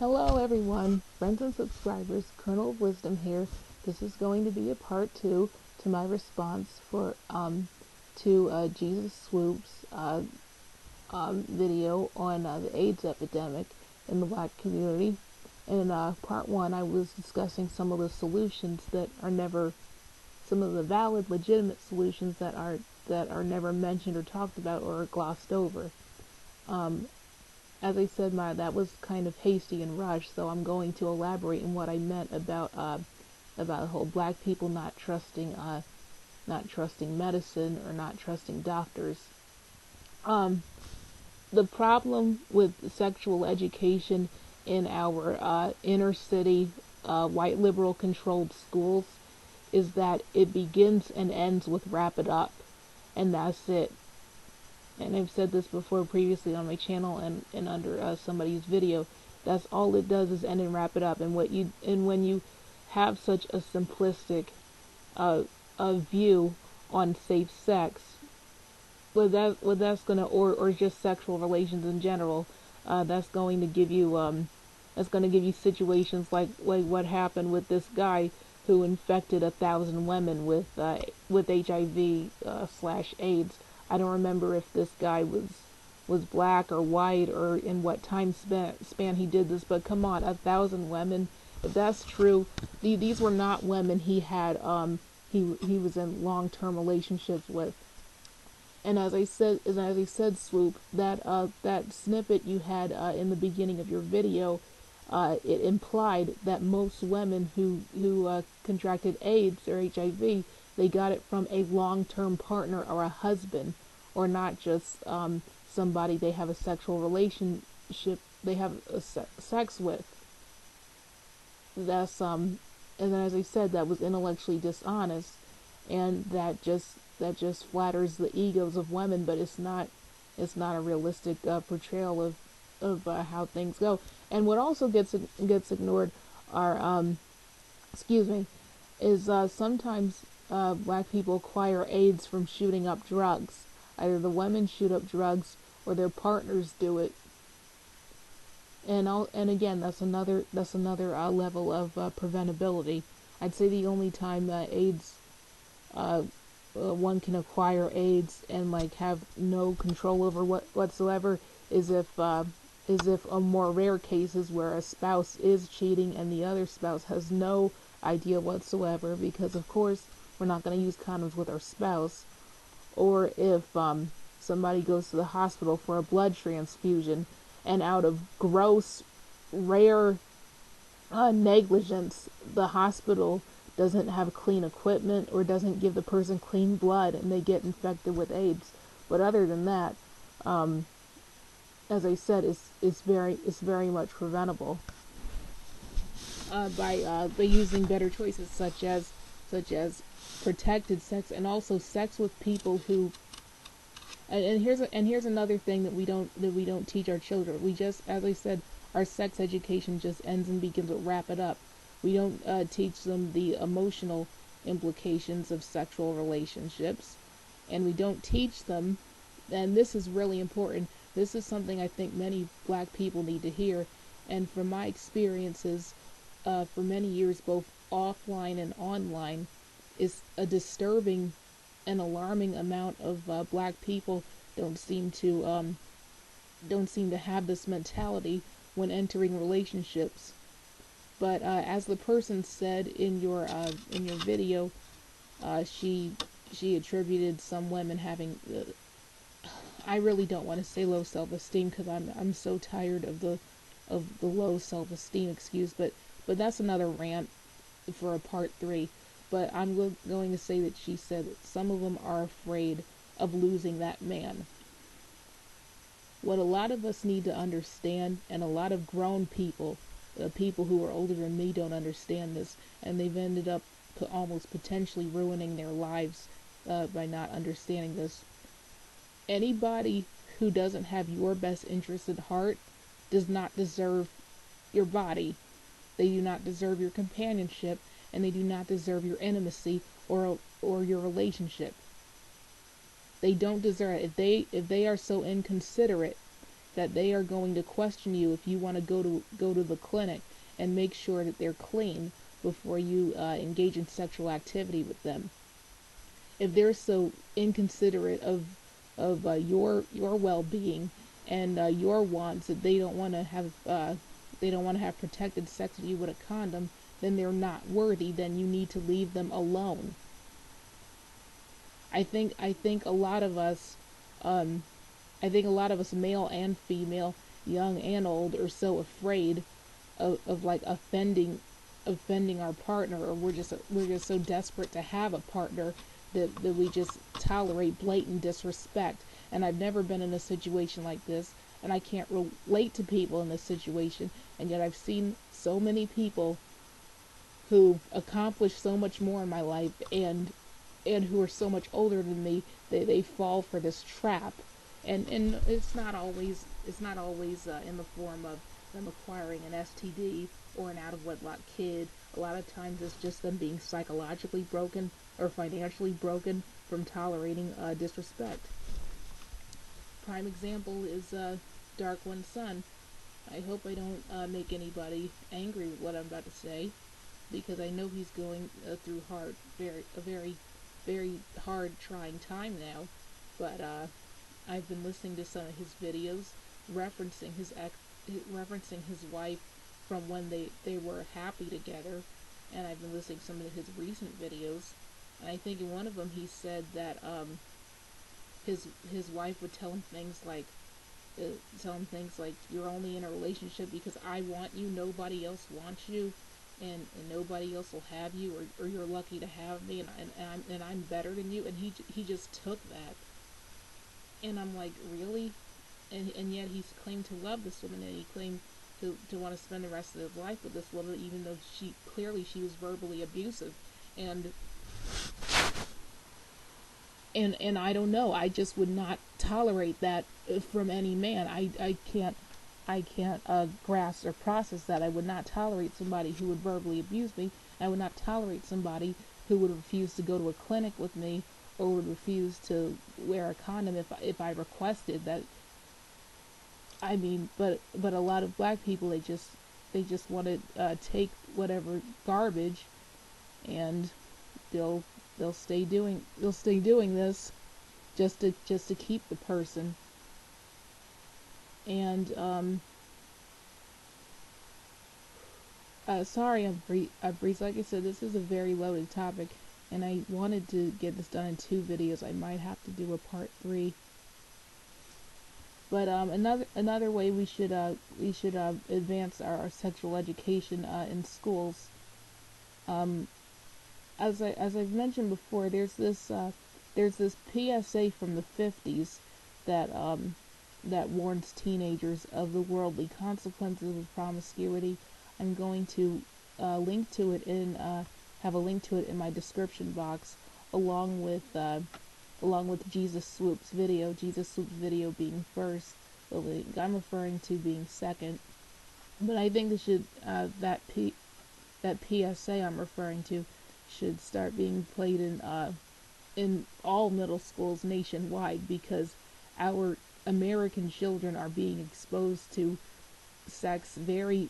Hello everyone, friends and subscribers, Kernel of Wisdom here. This is going to be a part 2 to my response to Jesus Swoop's video on the AIDS epidemic in the black community. In part 1 I was discussing some of the solutions that are never, some of the valid, legitimate solutions that are never mentioned or talked about or glossed over. As I said, that was kind of hasty and rushed, so I'm going to elaborate on what I meant about the whole black people not trusting medicine or not trusting doctors. The problem with sexual education in our inner city, white liberal controlled schools is that it begins and ends with wrap it up, and that's it. And I've said this before previously on my channel and under somebody's video. That's all it does is end and wrap it up. And when you have such a simplistic view on safe sex, what that's gonna or just sexual relations in general, that's going to give you situations like what happened with this guy who infected 1,000 women with HIV / AIDS. I don't remember if this guy was black or white or in what time span he did this, but come on, 1,000 women. If that's true, these were not women he had he was in long-term relationships with. And as I said, Swoop, that snippet you had in the beginning of your video, it implied that most women who contracted AIDS or HIV, they got it from a long-term partner or a husband, or not just somebody they have a sexual relationship, they have sex with. That's and then, as I said, that was intellectually dishonest, and that just flatters the egos of women, but it's not a realistic portrayal of how things go. And what also gets ignored are is sometimes black people acquire AIDS from shooting up drugs. Either the women shoot up drugs or their partners do it. And again, that's another level of preventability. I'd say the only time AIDS one can acquire AIDS and have no control over whatsoever is if more rare cases where a spouse is cheating and the other spouse has no idea whatsoever, because of course we're not going to use condoms with our spouse, or if somebody goes to the hospital for a blood transfusion and out of gross rare negligence the hospital doesn't have clean equipment or doesn't give the person clean blood and they get infected with AIDS. But other than that, as I said, it's very much preventable by using better choices such as protected sex, and also sex with people who. And here's another thing that we don't teach our children. We just, as I said, our sex education just ends and begins with wrap it up. We don't teach them the emotional implications of sexual relationships, and we don't teach them, and this is really important, this is something I think many black people need to hear, and from my experiences for many years, both offline and online, is a disturbing and alarming amount of black people don't seem to have this mentality when entering relationships. But as the person said in your video, she attributed some women having I really don't want to say low self-esteem, because I'm so tired of the low self-esteem excuse, but that's another rant for a part 3. But I'm going to say that she said that some of them are afraid of losing that man. What a lot of us need to understand, and a lot of grown people, people who are older than me, don't understand this, and they've ended up almost potentially ruining their lives by not understanding this. Anybody who doesn't have your best interest at heart does not deserve your body. They do not deserve your companionship, and they do not deserve your intimacy or your relationship. They don't deserve it. If they are so inconsiderate that they are going to question you if you want to go to the clinic, and make sure that they're clean before you engage in sexual activity with them. If they're so inconsiderate of your well-being and your wants that they don't want to have protected sex with you with a condom, then they're not worthy. Then you need to leave them alone. I think a lot of us, male and female, young and old, are so afraid of like offending our partner, or we're just so desperate to have a partner that we just tolerate blatant disrespect. And I've never been in a situation like this, and I can't relate to people in this situation, and yet I've seen so many people who accomplish so much more in my life, and who are so much older than me, they fall for this trap. And it's not always in the form of them acquiring an STD or an out of wedlock kid. A lot of times it's just them being psychologically broken or financially broken from tolerating disrespect. Prime example is Dark One's son. I hope I don't make anybody angry with what I'm about to say, because I know he's going through a very hard, trying time now. But I've been listening to some of his videos referencing his wife from when they were happy together, and I've been listening to some of his recent videos. And I think in one of them he said that his wife would tell him things like you're only in a relationship because I want you, nobody else wants you, and nobody else will have you, or you're lucky to have me, and I'm better than you. And he just took that, and I'm like, really? And yet he's claimed to love this woman, and he claimed to want to spend the rest of his life with this woman, even though she was verbally abusive. And I don't know, I just would not tolerate that from any man. I can't grasp or process that. I would not tolerate somebody who would verbally abuse me. I would not tolerate somebody who would refuse to go to a clinic with me, or would refuse to wear a condom if I requested that. I mean, but a lot of black people, they just want to take whatever garbage, and they'll stay doing this just to keep the person. And sorry, I'm Breeze. Like I said, this is a very loaded topic, and I wanted to get this done in 2 videos. I might have to do a part 3. But another way we should advance our sexual education in schools. As I've mentioned before, there's this PSA from the 50s that warns teenagers of the worldly consequences of promiscuity. I'm going to have a link to it in my description box, along with Jesus Swoop's video. Jesus Swoop's video being first, the link I'm referring to being second. But I think that PSA I'm referring to should start being played in all middle schools nationwide, because our American children are being exposed to sex very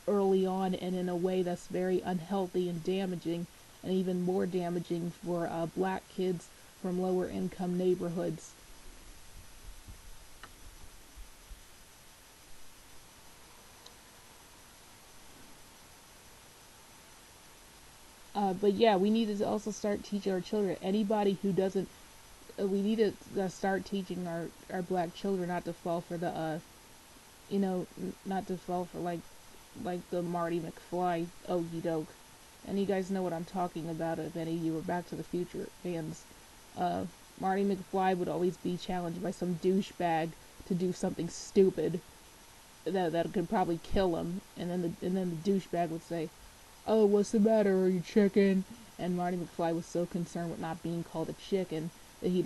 early on, and in a way that's very unhealthy and damaging, and even more damaging for black kids from lower income neighborhoods. But yeah, we need to also start teaching our children. Anybody who doesn't, we need to start teaching our black children not to fall for the, not to fall for like the Marty McFly okey doke. And you guys know what I'm talking about if any of you are Back to the Future fans. Marty McFly would always be challenged by some douchebag to do something stupid that could probably kill him, and then the douchebag would say, "Oh, what's the matter? Are you chicken?" And Marty McFly was so concerned with not being called a chicken that he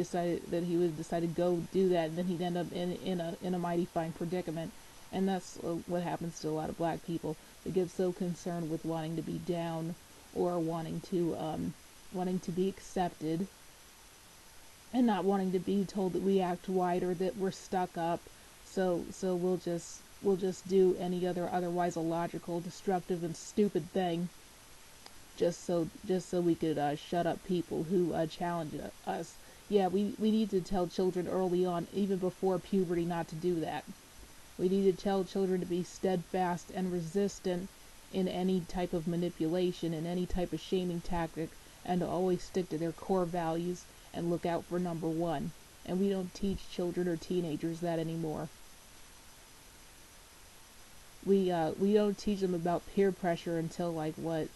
would decide to go do that, and then he'd end up in a mighty fine predicament. And that's what happens to a lot of black people. They get so concerned with wanting to be down, or wanting to be accepted, and not wanting to be told that we act white, or that we're stuck up. So we'll just do any otherwise illogical, destructive, and stupid thing just so we could shut up people who challenge us. Yeah, we need to tell children early on, even before puberty, not to do that. We need to tell children to be steadfast and resistant in any type of manipulation, in any type of shaming tactic, and to always stick to their core values and look out for number one. And we don't teach children or teenagers that anymore. We don't teach them about peer pressure until what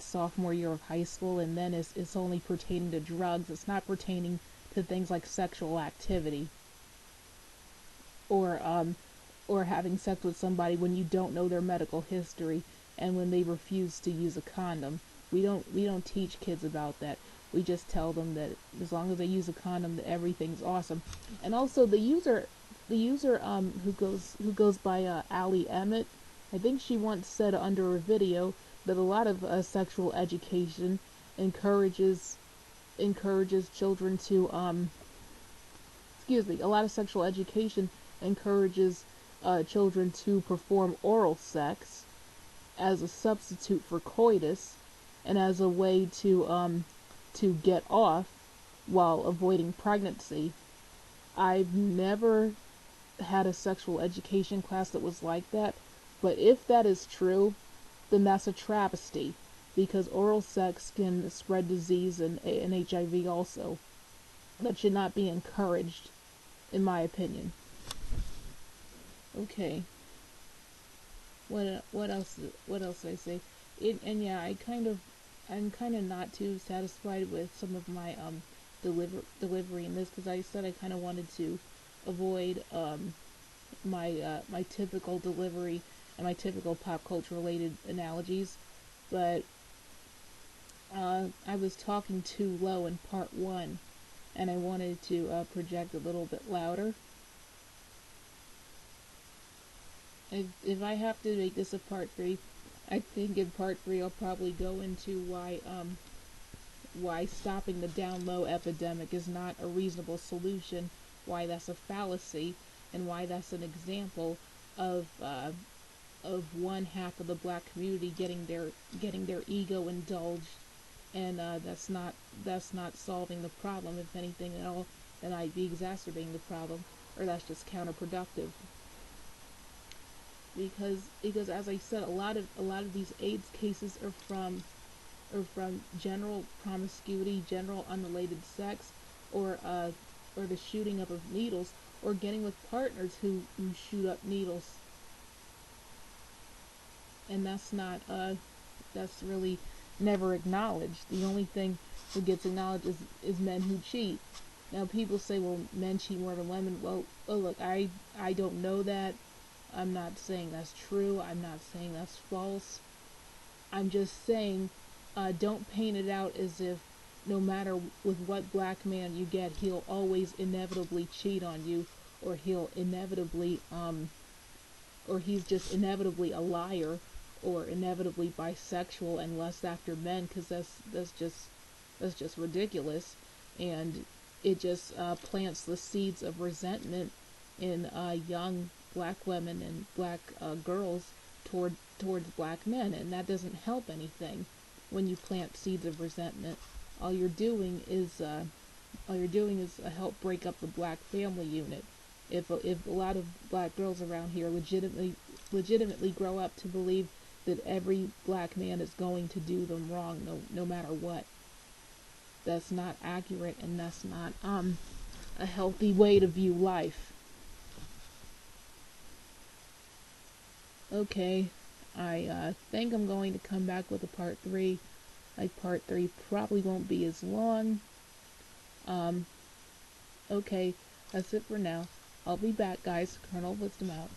sophomore year of high school, and then it's only pertaining to drugs. It's not pertaining to things like sexual activity or having sex with somebody when you don't know their medical history and when they refuse to use a condom. We don't teach kids about that. We just tell them that as long as they use a condom, that everything's awesome. And also the user who goes by Allie Emmett, I think she once said under a video that a lot of sexual education encourages children to a lot of sexual education encourages children to perform oral sex as a substitute for coitus and as a way to get off while avoiding pregnancy. I've never had a sexual education class that was like that, but if that is true, then that's a travesty, because oral sex can spread disease and HIV also. That should not be encouraged, in my opinion. Okay. What else did I say? And yeah, I'm kind of not too satisfied with some of my delivery in this, because I said I kind of wanted to avoid my typical delivery and my typical pop culture related analogies, but I was talking too low in part 1, and I wanted to project a little bit louder. If I have to make this a part 3, I think in part 3 I'll probably go into why stopping the down low epidemic is not a reasonable solution, why that's a fallacy, and why that's an example of one half of the black community getting their ego indulged, and that's not solving the problem. If anything at all, that might be exacerbating the problem, or that's just counterproductive. Because as I said, a lot of these AIDS cases are from general promiscuity, general unrelated sex, or the shooting up of needles, or getting with partners who shoot up needles. And that's really never acknowledged. The only thing that gets acknowledged is men who cheat. Now people say, well, men cheat more than women. Well, look, I don't know that. I'm not saying that's true. I'm not saying that's false. I'm just saying, don't paint it out as if no matter with what black man you get, he'll always inevitably cheat on you, or he'll inevitably, or he's just inevitably a liar, or inevitably bisexual and lust after men, because that's just ridiculous, and it just plants the seeds of resentment in young black women and black girls towards black men, and that doesn't help anything. When you plant seeds of resentment, all you're doing is help break up the black family unit. If a lot of black girls around here legitimately grow up to believe that every black man is going to do them wrong, no matter what, that's not accurate, and that's not a healthy way to view life. Okay, I think I'm going to come back with a part 3. Part 3 probably won't be as long. Okay, that's it for now. I'll be back, guys. Colonel Wisdom out.